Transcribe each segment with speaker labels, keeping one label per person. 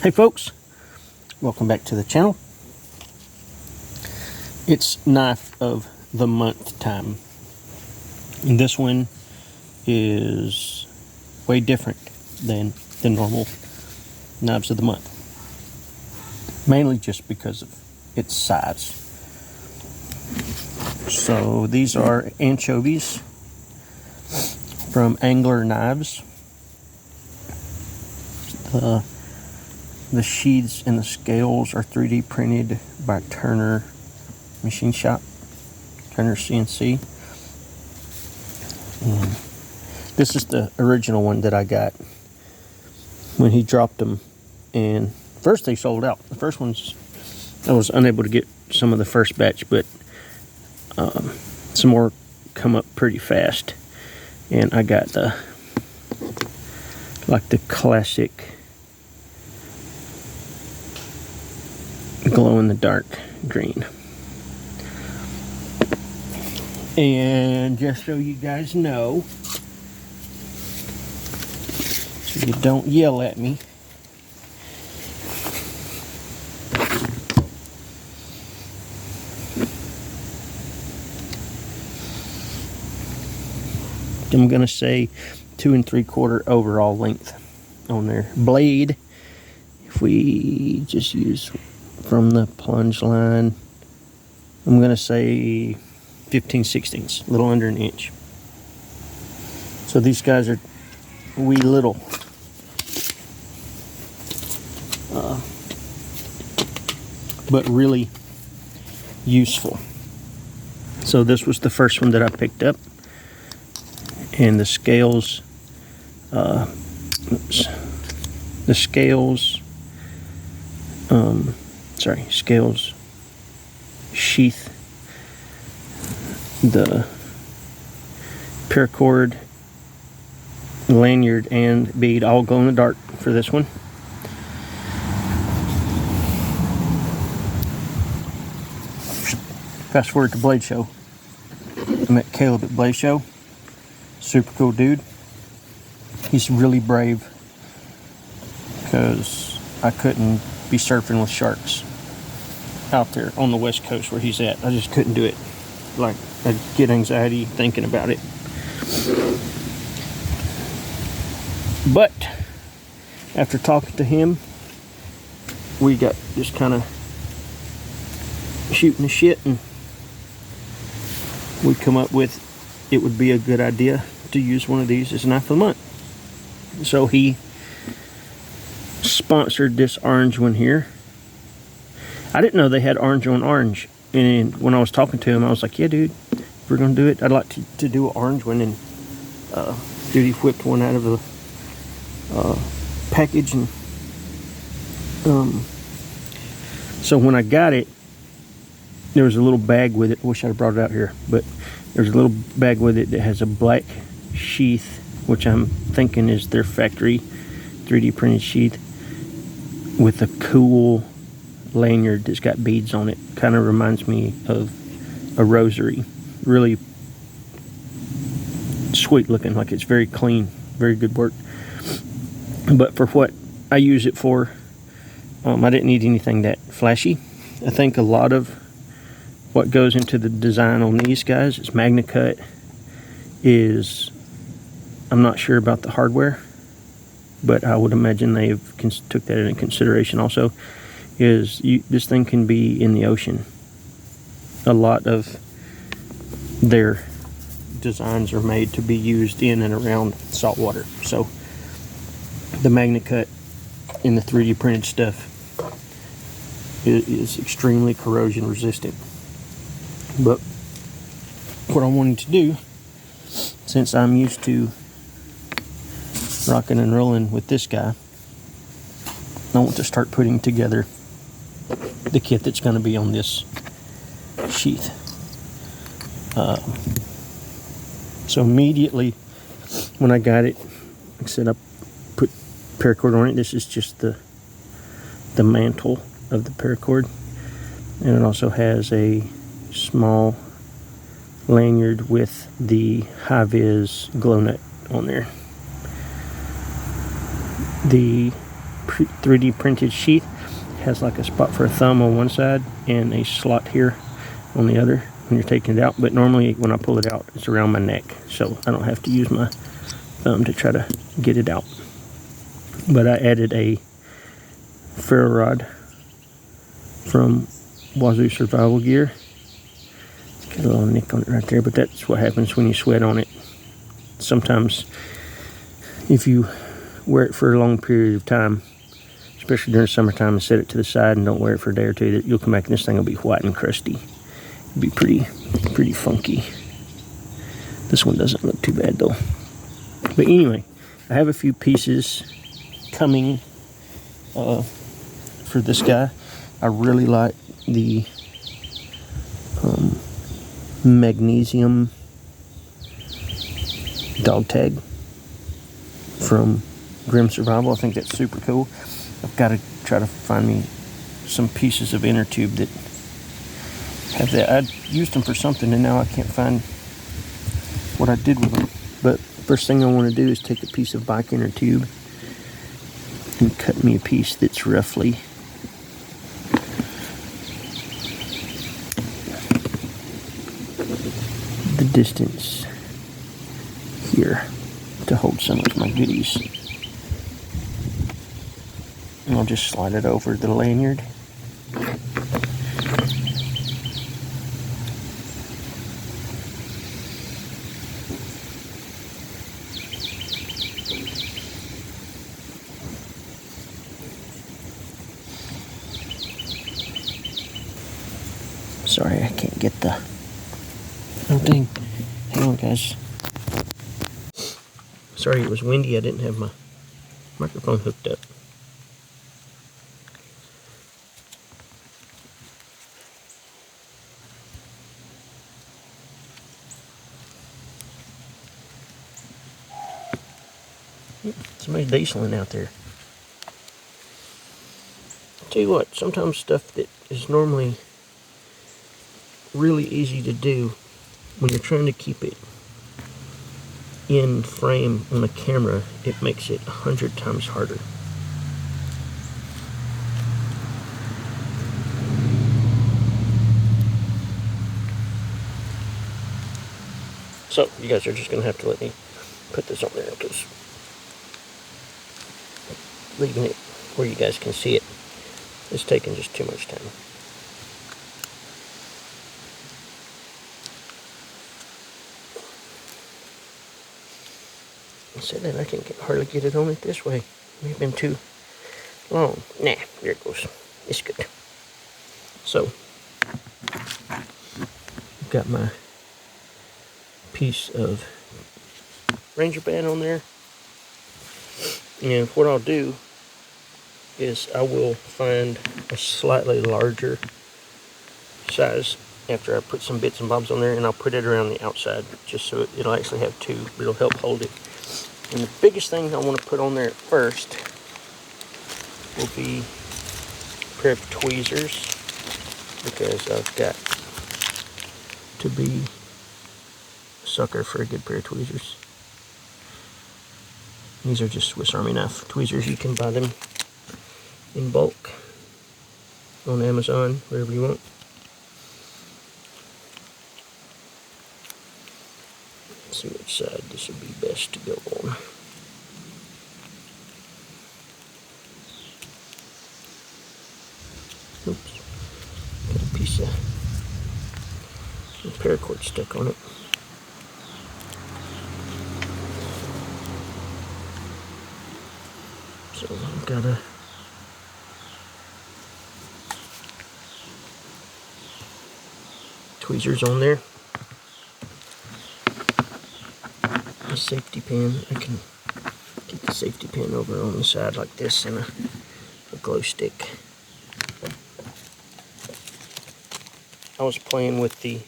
Speaker 1: Hey folks, welcome back to the channel. It's knife of the month time, and this one is way different than the normal knives of the month, mainly just because of its size. So these are anchovies from Angler Knives. The sheaths and the scales are 3D printed by Turner Machine Shop, Turner CNC. And this is the original one that I got when he dropped them. And first they sold out. The first ones, I was unable to get some of the first batch, but some more come up pretty fast. And I got the classic glow-in-the-dark green. And just so you guys know, so you don't yell at me, I'm gonna say 2 3/4 overall length on their blade. If we just use from the plunge line, I'm gonna say 15/16, a little under an inch. So these guys are wee little. But really useful. So this was the first one that I picked up, and the scales, scales sheath, the paracord, lanyard, and bead all glow in the dark for this one. Fast forward to Blade Show. I met Caleb at Blade Show. Super cool dude. He's really brave, because I couldn't be surfing with sharks out there on the west coast where he's at. I just couldn't do it. Like, I'd get anxiety thinking about it. But after talking to him, we got just kind of shooting the shit, and we come up with it would be a good idea to use one of these as a knife of the month. So he sponsored this orange one here. I didn't know they had orange on orange, and when I was talking to him, I was like, yeah dude, if we're gonna do it, I'd like to do an orange one. And dude, he whipped one out of the package. And so when I got it, there was a little bag with it. I wish I'd have brought it out here, but there's a little bag with it that has a black sheath, which I'm thinking is their factory 3D printed sheath, with a cool lanyard that's got beads on it. Kind of reminds me of a rosary. Really sweet looking, like it's very clean, very good work. But for what I use it for, I didn't need anything that flashy. I think a lot of what goes into the design on these guys is Magnacut. I'm not sure about the hardware, but I would imagine they've took that into consideration also. This thing can be in the ocean. A lot of their designs are made to be used in and around salt water. So the Magnacut in the 3D printed stuff is extremely corrosion resistant. But what I wanted to do, since I'm used to rocking and rolling with this guy, I want to start putting together the kit that's going to be on this sheath. So immediately when I got it, like I said, I put paracord on it. This is just the mantle of the paracord, and it also has a small lanyard with the high-vis glow nut on there. The 3D printed sheath. It has like a spot for a thumb on one side and a slot here on the other when you're taking it out. But normally when I pull it out, it's around my neck, so I don't have to use my thumb to try to get it out. But I added a ferro rod from Wazoo Survival Gear. Got a little nick on it right there, but that's what happens when you sweat on it. Sometimes if you wear it for a long period of time, especially during summertime, and set it to the side and don't wear it for a day or two, that you'll come back and this thing will be white and crusty. It'll be pretty funky. This one doesn't look too bad though. But anyway, I have a few pieces coming for this guy. I really like the magnesium dog tag from Grim Survival. I think that's super cool. I've got to try to find me some pieces of inner tube that have that. I used them for something and now I can't find what I did with them. But first thing I want to do is take a piece of bike inner tube and cut me a piece that's roughly the distance here to hold some of my goodies. And I'll just slide it over the lanyard. Sorry, I can't get the oh dang. Hang on guys. Sorry, it was windy. I didn't have my microphone hooked up. Somebody's dieseling out there. I'll tell you what, sometimes stuff that is normally really easy to do, when you're trying to keep it in frame on a camera, it makes it 100 times harder. So you guys are just gonna have to let me put this on there, because leaving it where you guys can see it is taking just too much time. I said that I can hardly get it on it this way. It may have been too long. Nah, there it goes. It's good. So, I've got my piece of Ranger band on there. And what I'll do is I will find a slightly larger size after I put some bits and bobs on there, and I'll put it around the outside just so it'll actually have two, but it'll help hold it. And the biggest thing I want to put on there at first will be a pair of tweezers, because I've got to be a sucker for a good pair of tweezers. These are just Swiss Army knife tweezers. You can buy them in bulk on Amazon, wherever you want. Let's see which side this would be best to go on. Oops, got a piece of paracord stuck on it. So I've got a tweezers on there. A safety pin. I can get the safety pin over on the side like this, and a glow stick. I was playing with the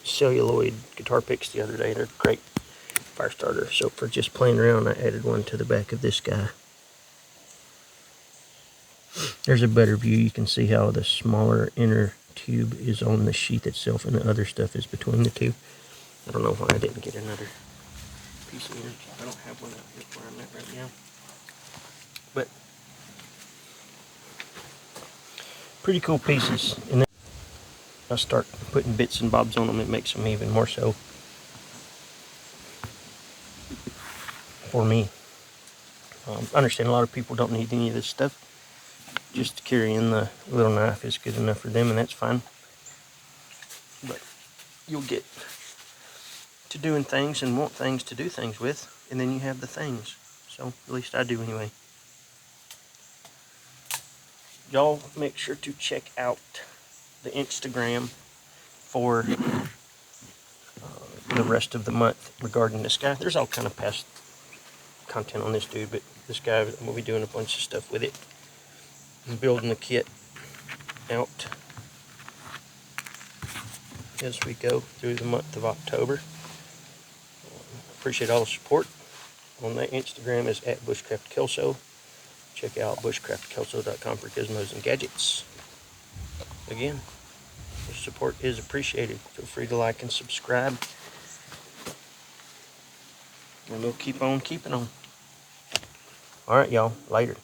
Speaker 1: celluloid guitar picks the other day. They're great fire starter. So for just playing around, I added one to the back of this guy. There's a better view. You can see how the smaller inner tube is on the sheath itself and the other stuff is between the two. I don't know why I didn't get another piece of energy. I don't have one out here where I'm at right now. But pretty cool pieces. And then I start putting bits and bobs on them. It makes them even more so for me. I understand a lot of people don't need any of this stuff. Just carrying the little knife is good enough for them, and that's fine. But you'll get to doing things and want things to do things with, and then you have the things. So at least I do anyway. Y'all make sure to check out the Instagram for the rest of the month regarding this guy. There's all kind of past content on this dude, but this guy, we'll be doing a bunch of stuff with it. He's building the kit out as we go through the month of October. Appreciate all the support. On that Instagram is at Bushcraft Kelso. Check out bushcraftkelso.com for gizmos and gadgets. Again, your support is appreciated. Feel free to like and subscribe. And we'll keep on keeping on. Alright, y'all. Later.